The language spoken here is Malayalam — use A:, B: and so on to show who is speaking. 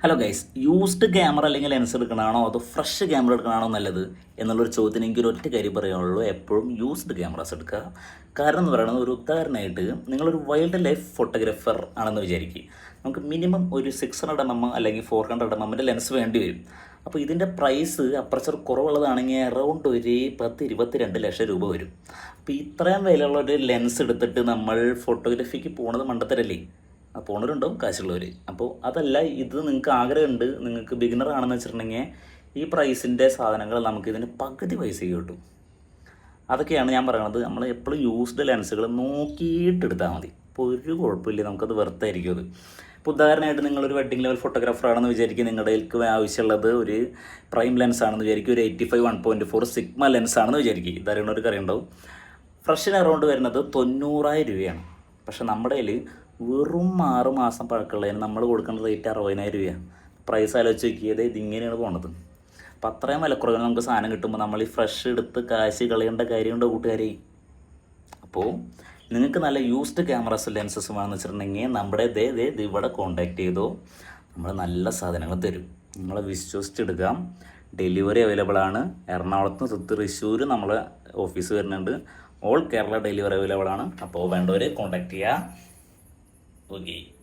A: ഹലോ ഗൈസ്, യൂസ്ഡ് ക്യാമറ അല്ലെങ്കിൽ ലെൻസ് എടുക്കണമാണോ അതോ ഫ്രഷ് ക്യാമറ എടുക്കണമാണോ നല്ലത് എന്നുള്ളൊരു ചോദ്യത്തിന് എനിക്കൊരു ഒറ്റ കാര്യം പറയാനുള്ളൂ. എപ്പോഴും യൂസ്ഡ് ക്യാമറാസ് എടുക്കുക. കാരണം എന്ന് പറയുന്നത്, ഒരു ഉദാഹരണമായിട്ട് നിങ്ങളൊരു വൈൽഡ് ലൈഫ് ഫോട്ടോഗ്രാഫർ ആണെന്ന് വിചാരിക്കുക. നമുക്ക് മിനിമം ഒരു 600 mm അല്ലെങ്കിൽ 400 mm ലെൻസ് വേണ്ടി വരും. അപ്പോൾ ഇതിൻ്റെ പ്രൈസ് അപ്പർച്ചർ കുറവുള്ളതാണെങ്കിൽ അറൗണ്ട് ഒരു 10-22 ലക്ഷം രൂപ വരും. അപ്പോൾ ഇത്രയും വിലയുള്ള ഒരു ലെൻസ് എടുത്തിട്ട് നമ്മൾ ഫോട്ടോഗ്രാഫിക്ക് പോണത് മണ്ടത്തരല്ലേ? പോണവരുണ്ടാവും, കാശുള്ളവർ. അപ്പോൾ അതല്ല, ഇത് നിങ്ങൾക്ക് ആഗ്രഹമുണ്ട്, നിങ്ങൾക്ക് ബിഗിനർ ആണെന്ന് വെച്ചിട്ടുണ്ടെങ്കിൽ ഈ പ്രൈസിൻ്റെ സാധനങ്ങൾ നമുക്കിതിന് പകുതി പൈസയ്ക്ക് കിട്ടും. അതൊക്കെയാണ് ഞാൻ പറയണത്. നമ്മൾ എപ്പോഴും യൂസ്ഡ് ലെൻസുകൾ നോക്കിയിട്ട് എടുത്താൽ മതി. അപ്പോൾ ഒരു കുഴപ്പമില്ല, നമുക്കത് വെറുത്തായിരിക്കും അത്. ഇപ്പോൾ ഉദാഹരണമായിട്ട് നിങ്ങളൊരു വെഡ്ഡിങ് ലെവൽ ഫോട്ടോഗ്രാഫർ ആണെന്ന് വിചാരിക്കുക. നിങ്ങളുടെ ആവശ്യമുള്ളത് ഒരു പ്രൈം ലെൻസ് ആണെന്ന് വിചാരിക്കും, ഒരു 85 1.4 സിഗ്മ ലെൻസ് ആണെന്ന് വിചാരിക്കുക. ഇതറിയണവർക്ക് അറിയുണ്ടാവും. ഫ്രഷിന് അറൗണ്ട് വരുന്നത് 90,000 രൂപയാണ്. പക്ഷെ നമ്മുടെ കയ്യിൽ വെറും 6 മാസം പഴക്കമുള്ളതിന് നമ്മൾ കൊടുക്കേണ്ട റേറ്റ് 60,000 രൂപയാണ്. പ്രൈസ് ആലോചിച്ച് നോക്കിയത് ഇതിങ്ങനെയാണ് പോണത്. അപ്പം അത്രയും വിലക്കുറവിന് നമുക്ക് സാധനം കിട്ടുമ്പോൾ നമ്മൾ ഈ ഫ്രഷ് എടുത്ത് കാശ് കളയേണ്ട കാര്യമുണ്ടോ കൂട്ടുകാരെ? അപ്പോൾ നിങ്ങൾക്ക് നല്ല യൂസ്ഡ് ക്യാമറാസ് ലെൻസസ് വേണമെന്ന് വെച്ചിട്ടുണ്ടെങ്കിൽ നമ്മുടെ ഇവിടെ കോൺടാക്ട് ചെയ്തോ. നമ്മൾ നല്ല സാധനങ്ങൾ തരും. നമ്മളെ വിശ്വസിച്ചെടുക്കാം. ഡെലിവറി അവൈലബിൾ ആണ്. എറണാകുളത്ത് തൃശ്ശൂർ നമ്മളെ ഓഫീസ് വരുന്നുണ്ട്. ഓൾ കേരള ഡെലിവറി അവൈലബിൾ ആണ്. അപ്പോൾ വേണ്ടവരെ കോൺടാക്ട് ചെയ്യുക. Okay.